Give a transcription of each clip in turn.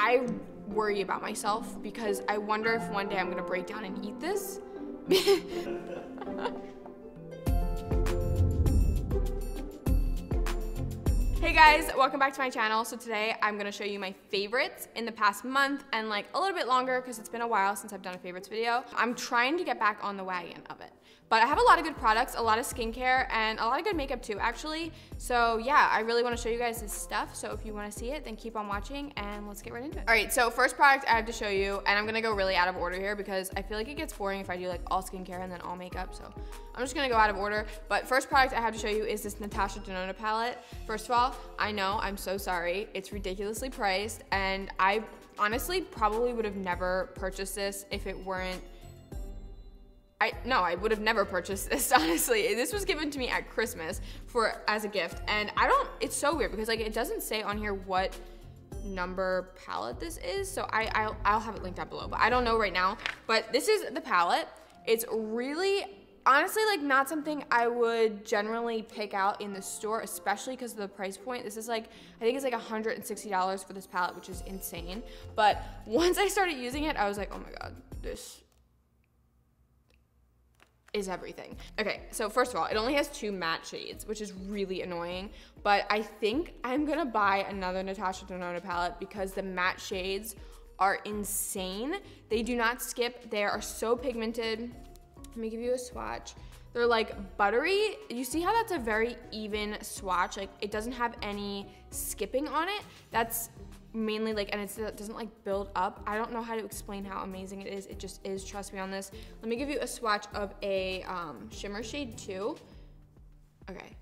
I worry about myself because I wonder if one day I'm gonna break down and eat this. Hey guys, welcome back to my channel. So today I'm gonna show you my favorites in the past month and like a little bit longer because it's been a while since I've done a favorites video. I'm trying to get back on the wagon of it. But I have a lot of good products, a lot of skincare, and a lot of good makeup too, actually. So yeah, I really wanna show you guys this stuff. So if you wanna see it, then keep on watching and let's get right into it. All right, so first product I have to show you, and I'm gonna go really out of order here because I feel like it gets boring if I do like all skincare and then all makeup. So I'm just gonna go out of order. But first product I have to show you is this Natasha No No Palette. First of all, I know, I'm so sorry. It's ridiculously priced, and I honestly probably would have never purchased this if it weren't, I would have never purchased this, honestly. This was given to me at Christmas as a gift, and it's so weird because like it doesn't say on here what number palette this is, so I'll have it linked down below, but I don't know right now. But this is the palette. It's really, honestly, like not something I would generally pick out in the store, especially because of the price point. This is like, I think it's like $160 for this palette, which is insane. But once I started using it, I was like, oh my God, this is everything. Okay, so first of all, it only has 2 matte shades, which is really annoying, but I think I'm gonna buy another Natasha No No palette because the matte shades are insane. They do not skip. They are so pigmented. Let me give you a swatch. They're like buttery. You see how that's a very even swatch? Like it doesn't have any skipping on it. That's mainly like, and it doesn't like build up. I don't know how to explain how amazing it is. It just is, trust me on this. Let me give you a swatch of a shimmer shade too. Okay,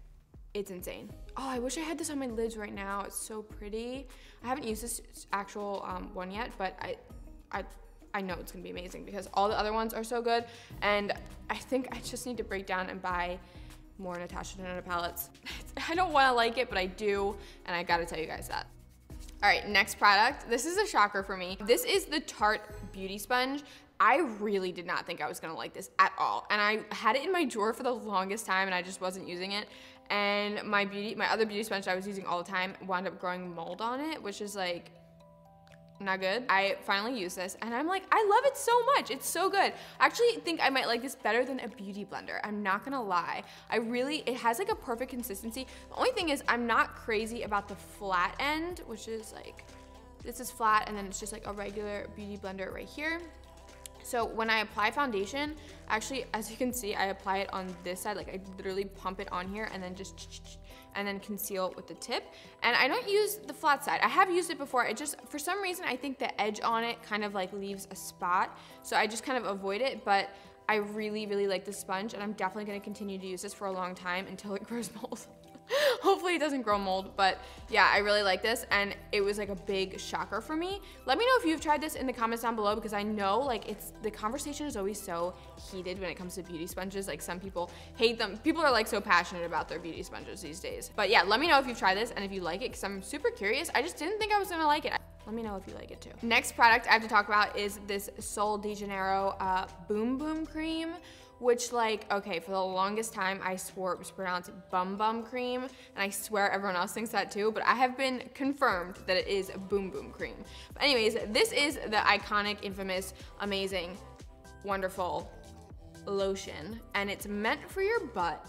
it's insane. Oh, I wish I had this on my lids right now. It's so pretty. I haven't used this actual one yet, but I know it's gonna be amazing because all the other ones are so good, and I think I just need to break down and buy more Natasha No No palettes. I don't wanna like it, but I do, and I gotta tell you guys that. All right, next product. This is a shocker for me. This is the Tarte Beauty Sponge. I really did not think I was gonna like this at all, and I had it in my drawer for the longest time, and I just wasn't using it. And my other beauty sponge I was using all the time wound up growing mold on it, which is like, not good. I finally use this and I'm like, I love it so much. It's so good. I actually think I might like this better than a beauty blender. I'm not gonna lie. It has like a perfect consistency. The only thing is I'm not crazy about the flat end, which is like, this is flat and then it's just like a regular beauty blender right here. So when I apply foundation, actually, as you can see, I apply it on this side. Like I literally pump it on here and then and then conceal with the tip. And I don't use the flat side. I have used it before. It just, for some reason, I think the edge on it kind of like leaves a spot. So I just kind of avoid it, but I really, really like this sponge, and I'm definitely gonna continue to use this for a long time until it grows mold. Hopefully it doesn't grow mold, but yeah, I really like this, and it was like a big shocker for me. Let me know if you've tried this in the comments down below, because I know like the conversation is always so heated when it comes to beauty sponges. Like some people hate them. People are like so passionate about their beauty sponges these days. But yeah, let me know if you've tried this and if you like it, because I'm super curious. I just didn't think I was gonna like it. Let me know if you like it too. Next product I have to talk about is this Sol de Janeiro Boom Boom Cream, which like, okay, for the longest time I swore it was pronounced Bum Bum Cream, and I swear everyone else thinks that too, but I have been confirmed that it is Boom Boom Cream. But anyways, this is the iconic, infamous, amazing, wonderful lotion, and it's meant for your butt.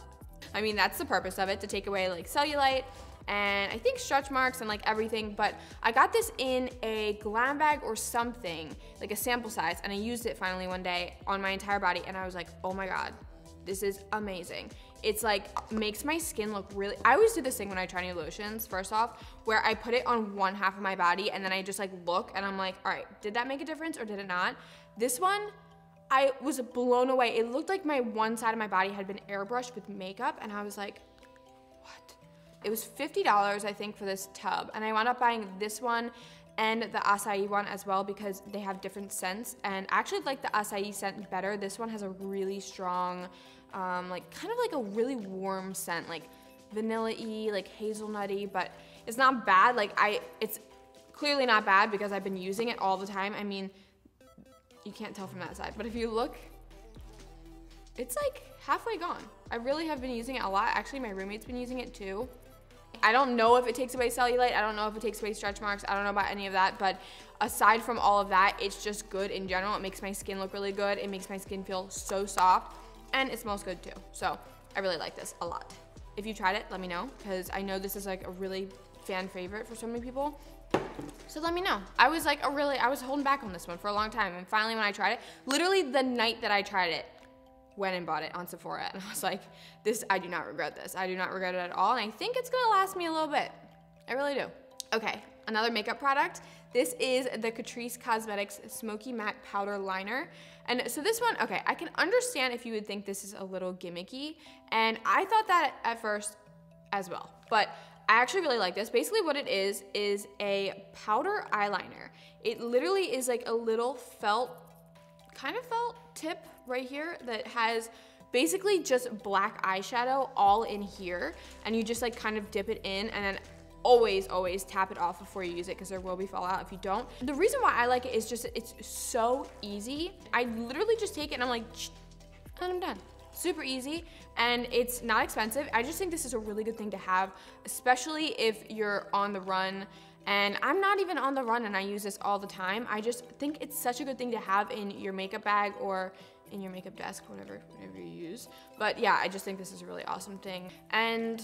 I mean, that's the purpose of it, to take away like cellulite, and I think stretch marks and like everything, but I got this in a glam bag or something, like a sample size, and I used it finally one day on my entire body, and I was like, oh my God, this is amazing. It's like, makes my skin look really, I always do this thing when I try new lotions, first off, where I put it on one half of my body, and then I just like look, and I'm like, all right, did that make a difference or did it not? This one, I was blown away. It looked like my one side of my body had been airbrushed with makeup, and I was like, what? It was $50, I think, for this tub, and I wound up buying this one and the acai one as well because they have different scents, and I actually like the acai scent better. This one has a really strong, like kind of like a really warm scent, like vanilla-y, like hazelnutty, but it's not bad. Like it's clearly not bad because I've been using it all the time. I mean, you can't tell from that side, but if you look, it's like halfway gone. I really have been using it a lot. Actually, my roommate's been using it too. I don't know if it takes away cellulite. I don't know if it takes away stretch marks. I don't know about any of that, but aside from all of that, it's just good in general. It makes my skin look really good. It makes my skin feel so soft, and it smells good too. So I really like this a lot. If you tried it, let me know, because I know this is like a really fan favorite for so many people. So let me know. I was holding back on this one for a long time, and finally when I tried it, literally the night that I tried it, went and bought it on Sephora, and I was like, I do not regret this. I do not regret it at all, and I think it's gonna last me a little bit. I really do. Okay, another makeup product. This is the Catrice Cosmetics Smoky Matte Powder Liner. And so this one, okay, I can understand if you would think this is a little gimmicky, and I thought that at first as well, but I actually really like this. Basically what it is a powder eyeliner. It literally is like a little kind of felt tip right here that has basically just black eyeshadow all in here, and you just like kind of dip it in, and then always tap it off before you use it, because there will be fallout if you don't. The reason why I like it is just it's so easy. I literally just take it and I'm like, and I'm done. Super easy, and it's not expensive. I just think this is a really good thing to have, especially if you're on the run. And I'm not even on the run and I use this all the time. I just think it's such a good thing to have in your makeup bag or in your makeup desk, whatever you use. But yeah, I just think this is a really awesome thing, and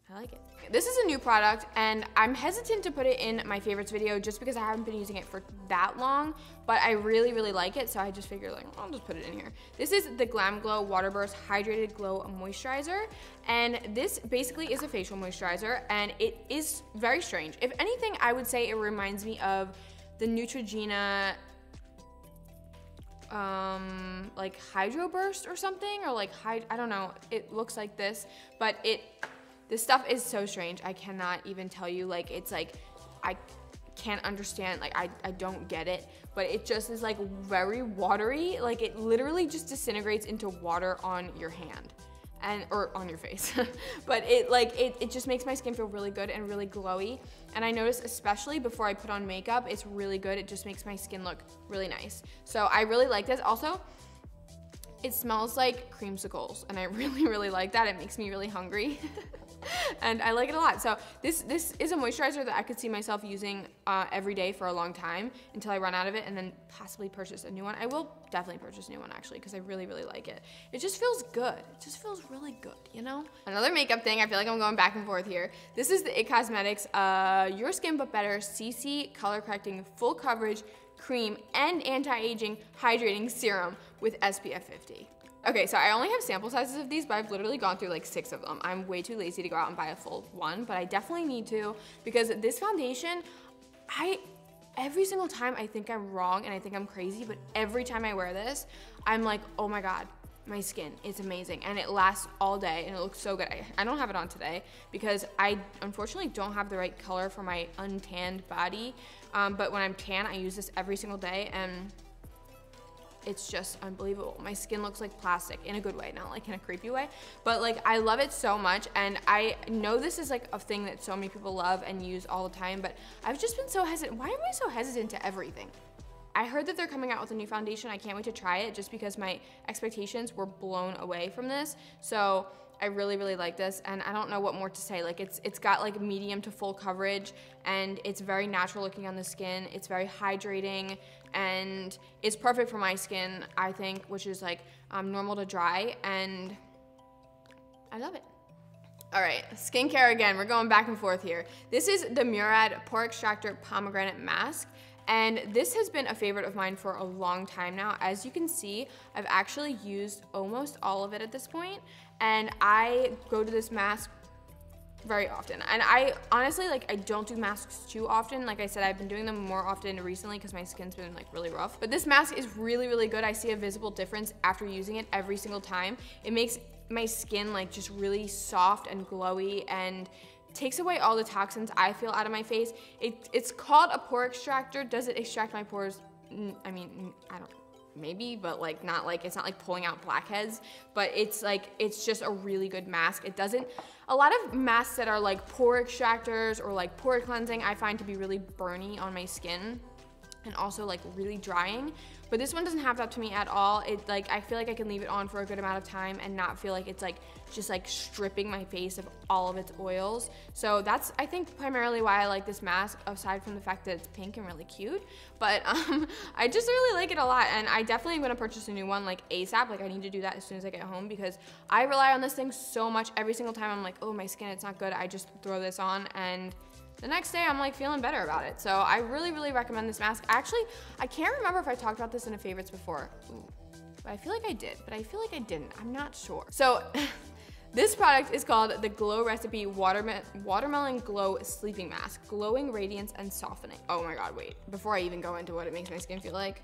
I like it. This is a new product, and I'm hesitant to put it in my favorites video just because I haven't been using it for that long, but I really like it, so I just figured like, I'll just put it in here. This is the Glam Glow Waterburst Hydrated Glow Moisturizer, and this basically is a facial moisturizer, and it is very strange. If anything, I would say it reminds me of the Neutrogena like Hydro Burst or something, or like I don't know, it looks like this, but this stuff is so strange. I cannot even tell you, like, it's like, I can't understand, like, I don't get it, but it just is like very watery. Like, it literally just disintegrates into water on your hand or on your face. But it just makes my skin feel really good and really glowy. And I notice, especially before I put on makeup, it's really good. It just makes my skin look really nice. So I really like this. Also, it smells like creamsicles, and I really like that. It makes me really hungry. And I like it a lot. So this is a moisturizer that I could see myself using every day for a long time until I run out of it, and then possibly purchase a new one. I will definitely purchase a new one, actually, because I really like it. It just feels good. It just feels really good, you know? Another makeup thing, I feel like I'm going back and forth here. This is the YEEEE Cosmetics Your Skin But Better CC Color Correcting Full Coverage Cream and Anti-Aging Hydrating Serum with SPF 50. Okay, so I only have sample sizes of these, but I've literally gone through like 6 of them. I'm way too lazy to go out and buy a full one, but I definitely need to, because this foundation, every single time I think I'm wrong and I think I'm crazy, but every time I wear this, I'm like, oh my God, my skin is amazing, and it lasts all day, and it looks so good. I don't have it on today because I unfortunately don't have the right color for my untanned body, but when I'm tan, I use this every single day, and it's just unbelievable. My skin looks like plastic in a good way, not like in a creepy way, but like I love it so much. And I know this is like a thing that so many people love and use all the time, but I've just been so hesitant. Why am I so hesitant to everything? I heard that they're coming out with a new foundation. I can't wait to try it, just because my expectations were blown away from this. So I really like this, and I don't know what more to say. Like it's got like medium to full coverage, and it's very natural looking on the skin. It's very hydrating, and it's perfect for my skin, I think, which is like normal to dry, and I love it. All right, skincare again. We're going back and forth here. This is the Murad Pore Extractor Pomegranate Mask. And this has been a favorite of mine for a long time now. As you can see, I've actually used almost all of it at this point, and I go to this mask very often. And I honestly, like, I don't do masks too often. Like I said, I've been doing them more often recently because my skin's been like really rough. But this mask is really good. I see a visible difference after using it every single time. It makes my skin like just really soft and glowy, and takes away all the toxins I feel out of my face. It's called a pore extractor. Does it extract my pores? I mean, I don't, maybe, but like not like, it's not like pulling out blackheads, but it's like, it's just a really good mask. It doesn't, a lot of masks that are like pore extractors or like pore cleansing, I find to be really burny on my skin. and also like really drying. But this one doesn't have that to me at all. It like, I feel like I can leave it on for a good amount of time and not feel like it's like just like stripping my face of all of its oils. So that's, I think, primarily why I like this mask, aside from the fact that it's pink and really cute. But I just really like it a lot, and I definitely am gonna purchase a new one like ASAP. Like I need to do that as soon as I get home because I rely on this thing so much. Every single time I'm like, oh, my skin, it's not good, I just throw this on, and the next day I'm like feeling better about it. So I really, really recommend this mask. Actually, I can't remember if I talked about this in a favorites before. Ooh, but I feel like I did, but I feel like I didn't. I'm not sure. So this product is called the Glow Recipe Watermelon Glow Sleeping Mask. Glowing radiance and softening. Oh my God, wait. Before I even go into what it makes my skin feel like.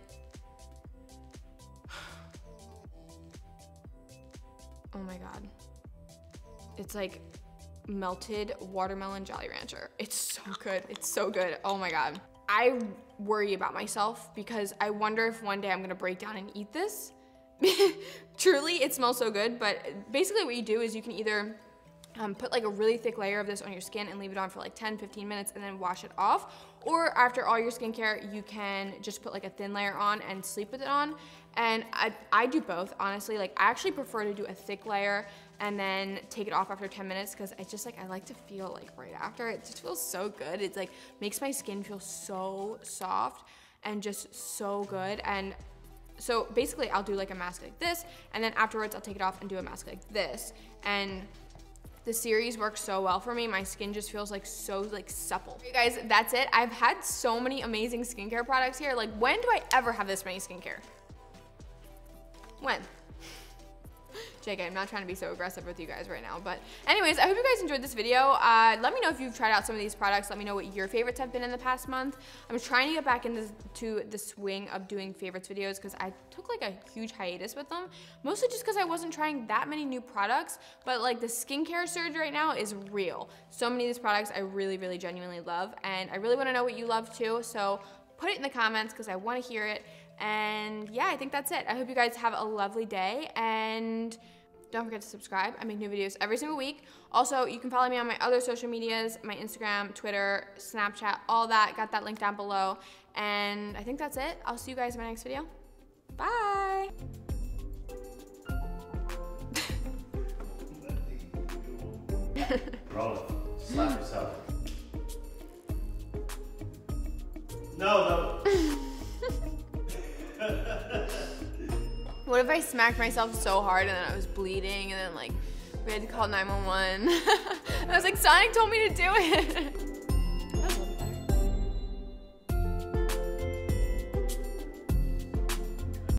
Oh my God. It's like melted watermelon Jolly Rancher. It's so good. It's so good. Oh my God. I worry about myself because I wonder if one day I'm gonna break down and eat this. Truly, it smells so good, but basically what you do is you can either put like a really thick layer of this on your skin and leave it on for like 10-15 minutes and then wash it off. Or after all your skincare, you can just put like a thin layer on and sleep with it on. And I do both, honestly. Like I actually prefer to do a thick layer and then take it off after 10 minutes because I just like, I like to feel like right after. It just feels so good. It's like makes my skin feel so soft and just so good. And so basically I'll do like a mask like this, and then afterwards I'll take it off and do a mask like this. And the series works so well for me. My skin just feels like so like supple. Okay, guys, that's it. I've had so many amazing skincare products here. Like when do I ever have this many skincare? When? JK, I'm not trying to be so aggressive with you guys right now, but anyways, I hope you guys enjoyed this video. Let me know if you've tried out some of these products. Let me know what your favorites have been in the past month. I'm trying to get back into the swing of doing favorites videos because I took like a huge hiatus with them, mostly just because I wasn't trying that many new products, but like the skincare surge right now is real. So many of these products I really, really genuinely love, and I really want to know what you love too, so put it in the comments because I want to hear it. And yeah, I think that's it. I hope you guys have a lovely day, and don't forget to subscribe. I make new videos every single week. Also, you can follow me on my other social medias, my Instagram, Twitter, Snapchat, all that. Got that link down below. And I think that's it. I'll see you guys in my next video. Bye. Roll it. Slap yourself. No. What if I smacked myself so hard and then I was bleeding and then like we had to call 911? I was like, Sonic told me to do it.